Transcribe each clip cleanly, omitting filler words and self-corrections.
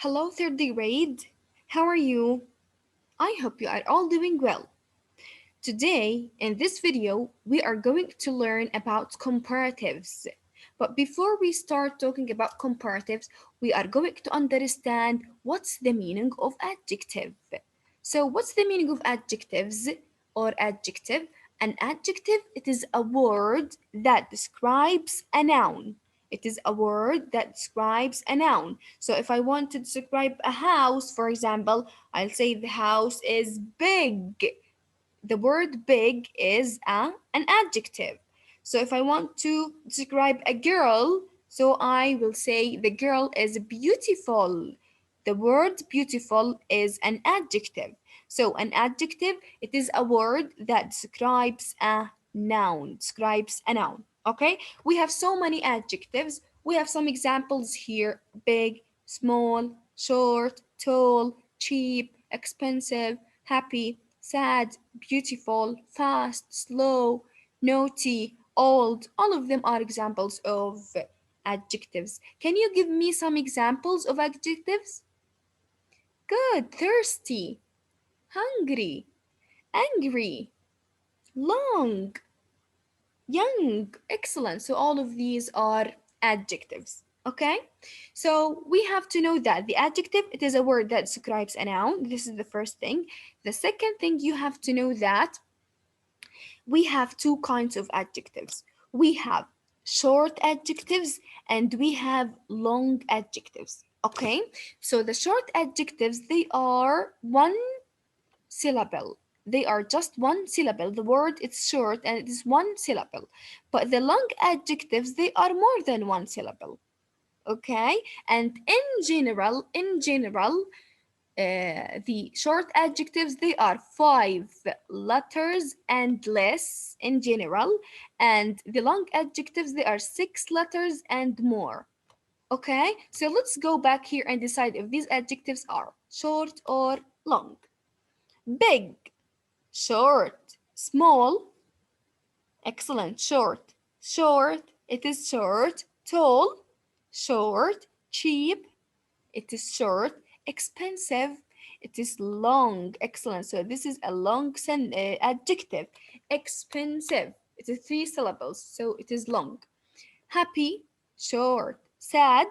Hello, third grade. How are you? I hope you are all doing well. Today, in this video, we are going to learn about comparatives. But before we start talking about comparatives, we are going to understand what's the meaning of adjective. So, what's the meaning of adjectives or adjective? An adjective, it is a word that describes a noun. It is a word that describes a noun. So if I want to describe a house, for example, I'll say the house is big. The word big is an adjective. So if I want to describe a girl, so I will say the girl is beautiful. The word beautiful is an adjective. So an adjective, it is a word that describes a noun, describes a noun. Okay? We have so many adjectives. We have some examples here: big, small, short, tall, cheap, expensive, happy, sad, beautiful, fast, slow, naughty, old. All of them are examples of adjectives. Can you give me some examples of adjectives? Good. Thirsty, hungry, angry, long, young. Excellent. So all of these are adjectives. Okay? So we have to know that the adjective, it is a word that describes a noun. This is the first thing. The second thing, you have to know that we have two kinds of adjectives. We have short adjectives and we have long adjectives. Okay? So the short adjectives, they are one syllable. They are just one syllable. The word is short and it is one syllable. But the long adjectives, they are more than one syllable. Okay? And in general, the short adjectives, they are 5 letters and less in general, and the long adjectives, they are 6 letters and more. Okay, so let's go back here and decide if these adjectives are short or long. Big, short. Small, excellent, short. Short, it is short. Tall, short. Cheap, it is short. Expensive, it is long. Excellent. So this is a long adjective. Expensive, it is 3 syllables, so it is long. Happy, short. Sad,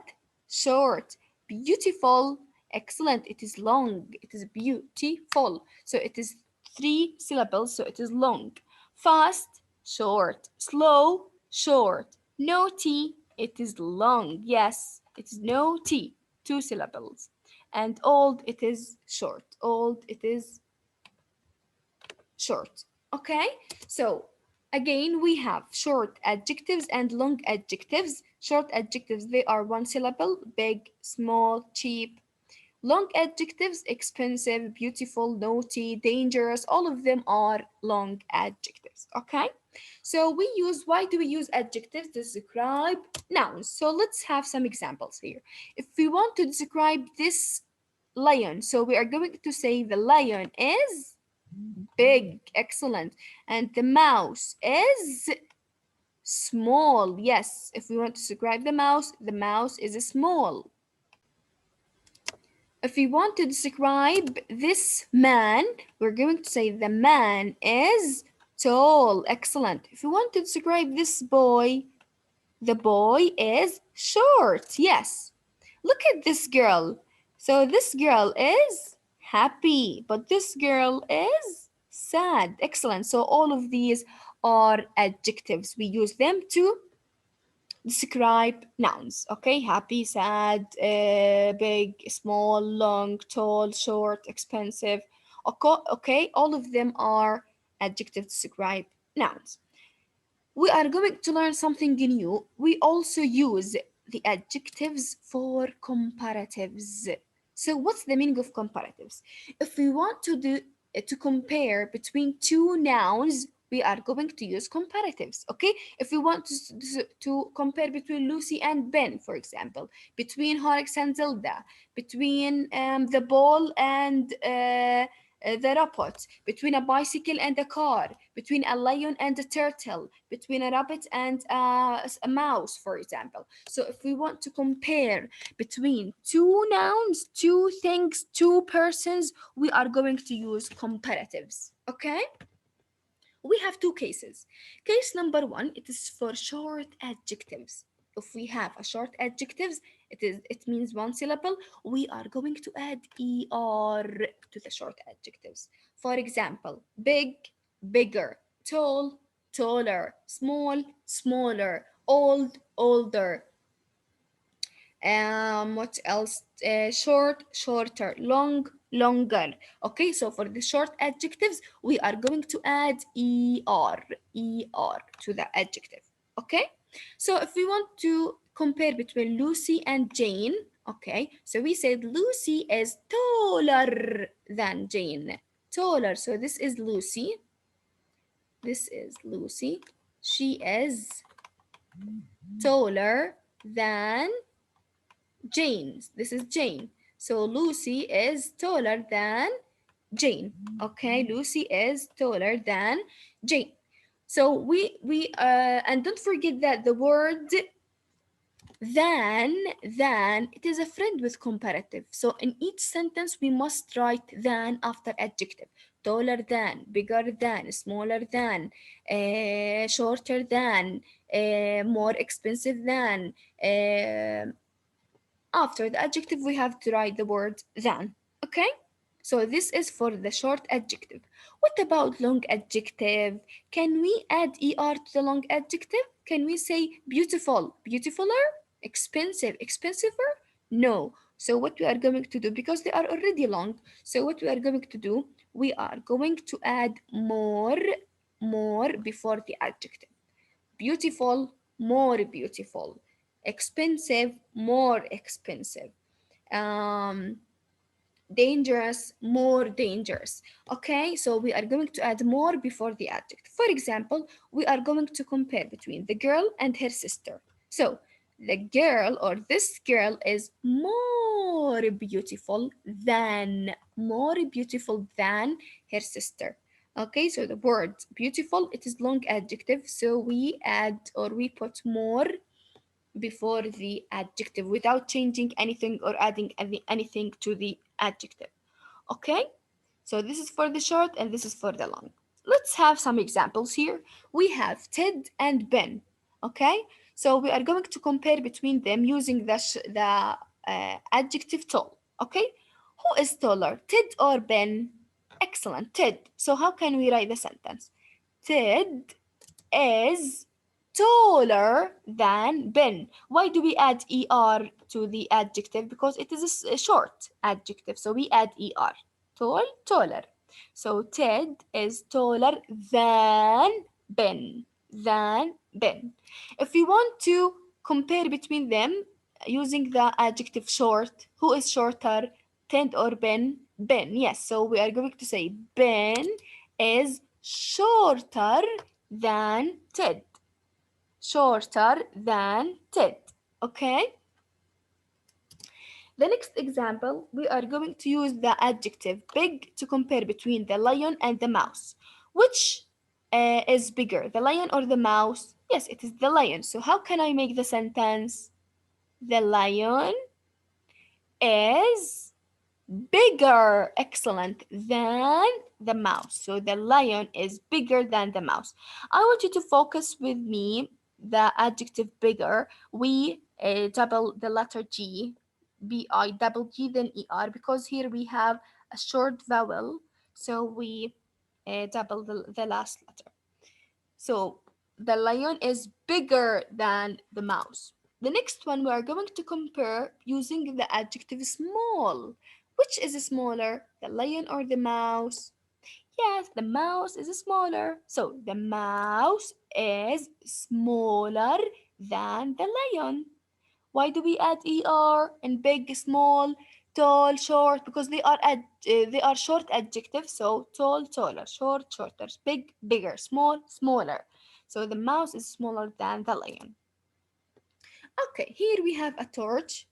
short. Beautiful, excellent. It is long. It is beautiful. So it is 3 syllables, so it is long. Fast, short. Slow, short. Naughty, it is long. Yes, it is naughty. 2 syllables. And old, it is short. Old, it is short. Okay, so again, we have short adjectives and long adjectives. Short adjectives, they are one syllable: big, small, cheap. Long adjectives: expensive, beautiful, naughty, dangerous. All of them are long adjectives. Okay, so why do we use adjectives to describe nouns? So let's have some examples here. If we want to describe this lion, so we are going to say the lion is big. Excellent. And the mouse is small. Yes, if we want to describe the mouse is small. If we want to describe this man, we're going to say the man is tall. Excellent. If we want to describe this boy, the boy is short. Yes. Look at this girl. So this girl is happy, but this girl is sad. Excellent. So all of these are adjectives. We use them to describe nouns. Okay, happy, sad, big, small, long, tall, short, expensive. Okay, all of them are adjectives to describe nouns. We are going to learn something new. We also use the adjectives for comparatives. So what's the meaning of comparatives? If we want to compare between two nouns, we are going to use comparatives. Okay, if we want to compare between Lucy and Ben, for example, between Horrocks and Zelda, between the ball and the robot, between a bicycle and a car, between a lion and a turtle, between a rabbit and a mouse, for example. So if we want to compare between two nouns, two things, two persons, we are going to use comparatives. Okay? We have two cases. Case number one, it is for short adjectives. If we have a short adjectives, it means one syllable. We are going to add er to the short adjectives. For example, big, bigger, tall, taller, small, smaller, old, older, what else? Short, shorter, long, longer. Okay, so for the short adjectives, we are going to add er to the adjective. Okay, so if we want to compare between Lucy and Jane, okay, so we said Lucy is taller than Jane. Taller, so this is Lucy. This is Lucy. She is taller than Jane. This is Jane. So Lucy is taller than Jane. Okay, Lucy is taller than Jane. So we and don't forget that the word than it is a friend with comparative. So in each sentence we must write than after adjective. Taller than, bigger than, smaller than, shorter than, more expensive than, after the adjective, we have to write the word than. Okay? So this is for the short adjective. What about long adjective? Can we add er to the long adjective? Can we say beautiful, beautifuler, expensive, expensiver? No. So what we are going to do, because they are already long, so what we are going to do, we are going to add more before the adjective. Beautiful, more beautiful. Expensive, more expensive. Um, Dangerous, more dangerous. Okay, so we are going to add more before the adjective. For example, we are going to compare between the girl and her sister. So the girl or this girl is more beautiful than her sister. Okay, so the word beautiful, it is long adjective, so we add or we put more before the adjective without changing anything or adding anything to the adjective. Okay, so this is for the short and this is for the long. Let's have some examples here. We have Ted and Ben. Okay, so we are going to compare between them using the adjective tall. Okay, who is taller, Ted or Ben? Excellent, Ted. So how can we write the sentence? Ted is taller than Ben. Why do we add er to the adjective? Because it is a short adjective, so we add er. Tall, taller. So Ted is taller than Ben. Than Ben. If we want to compare between them using the adjective short, who is shorter, Ted or Ben? Ben, yes. So we are going to say Ben is shorter than Ted. Shorter than Ted. Okay? The next example, we are going to use the adjective big to compare between the lion and the mouse. Which is bigger, the lion or the mouse? Yes, it is the lion. So how can I make the sentence? The lion is bigger, excellent, than the mouse. So the lion is bigger than the mouse. I want you to focus with me the adjective bigger. We double the letter G, B-I double G then E-R, because here we have a short vowel. So we double the last letter. So the lion is bigger than the mouse. The next one we are going to compare using the adjective small. Which is smaller, the lion or the mouse? Yes, the mouse is smaller. So the mouse is smaller than the lion. Why do we add er in big, small, tall, short? Because they are short adjectives. So tall, taller, short, shorter, big, bigger, small, smaller. So the mouse is smaller than the lion. Okay, here we have a torch.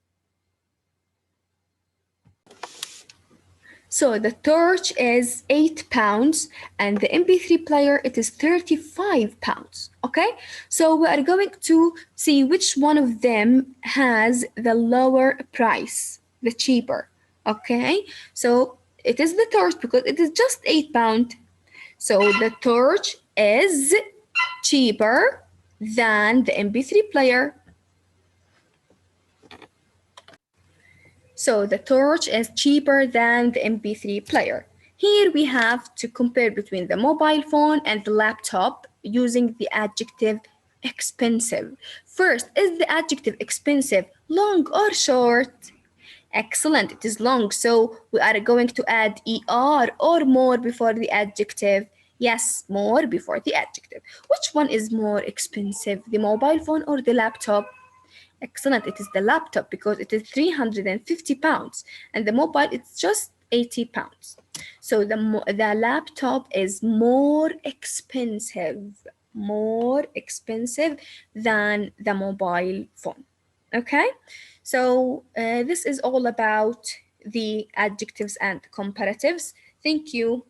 So the torch is £8 and the MP3 player it is £35. Okay, so we are going to see which one of them has the lower price, the cheaper. Okay, so it is the torch because it is just £8. So the torch is cheaper than the MP3 player. So the torch is cheaper than the MP3 player. Here we have to compare between the mobile phone and the laptop using the adjective expensive. First, is the adjective expensive long or short? Excellent, it is long, so we are going to add er or more before the adjective. Yes, more before the adjective. Which one is more expensive, the mobile phone or the laptop? Excellent. It is the laptop because it is £350 and the mobile it's just £80. So the laptop is more expensive than the mobile phone. Okay? So this is all about the adjectives and comparatives. Thank you.